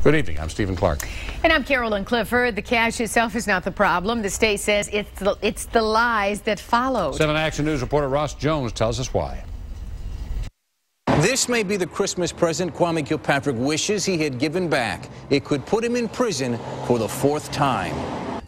Good evening. I'm Stephen Clark. And I'm Carolyn Clifford. The cash itself is not the problem. The state says it's the lies that followed. 7 Action News reporter Ross Jones tells us why. This may be the Christmas present Kwame Kilpatrick wishes he had given back. It could put him in prison for the 4th time.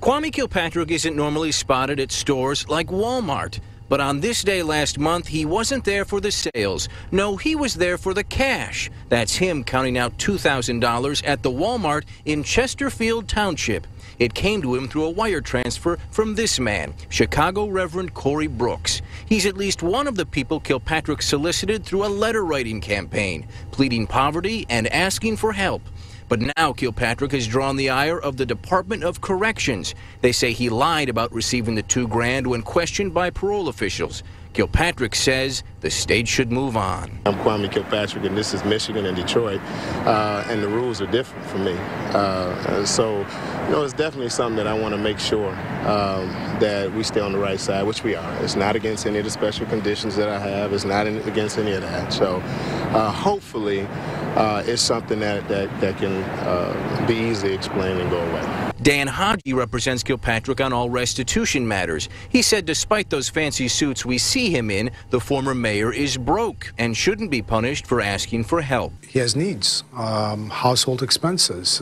Kwame Kilpatrick isn't normally spotted at stores like Walmart. But on this day last month, he wasn't there for the sales. No, he was there for the cash. That's him counting out $2,000 at the Walmart in Chesterfield Township. It came to him through a wire transfer from this man, Chicago Reverend Corey Brooks. He's at least one of the people Kilpatrick solicited through a letter-writing campaign, pleading poverty and asking for help. But now Kilpatrick has drawn the ire of the Department of Corrections. They say he lied about receiving the $2 grand when questioned by parole officials. Kilpatrick says the state should move on. I'm Kwame Kilpatrick, and this is Michigan and Detroit, and the rules are different for me. So, it's definitely something that I want to make sure that we stay on the right side, which we are. It's not against any of the special conditions that I have. It's not against any of that. So, hopefully, it's something that can be easily explained and go away. Dan Hodge represents Kilpatrick on all restitution matters. He said despite those fancy suits we see him in, the former mayor is broke and shouldn't be punished for asking for help. He has needs, household expenses,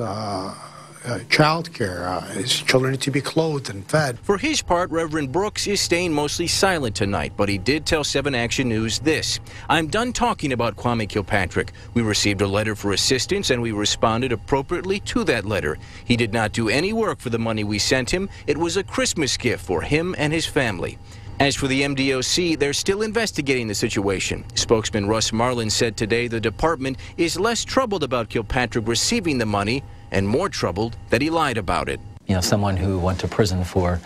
child care. His children need to be clothed and fed. For his part, Reverend Brooks is staying mostly silent tonight, but he did tell 7 Action News this: "I'm done talking about Kwame Kilpatrick. We received a letter for assistance and we responded appropriately to that letter. He did not do any work for the money we sent him. It was a Christmas gift for him and his family." As for the MDOC, they're still investigating the situation. Spokesman Russ Marlin said today the department is less troubled about Kilpatrick receiving the money and more troubled that he lied about it. Someone who went to prison for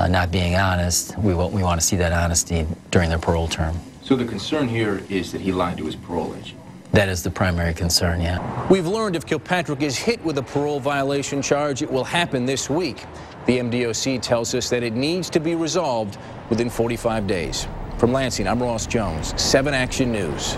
not being honest, we want to see that honesty during their parole term. So the concern here is that he lied to his parole agent? That is the primary concern, yeah. We've learned if Kilpatrick is hit with a parole violation charge, it will happen this week. The MDOC tells us that it needs to be resolved within 45 days. From Lansing, I'm Ross Jones, 7 Action News.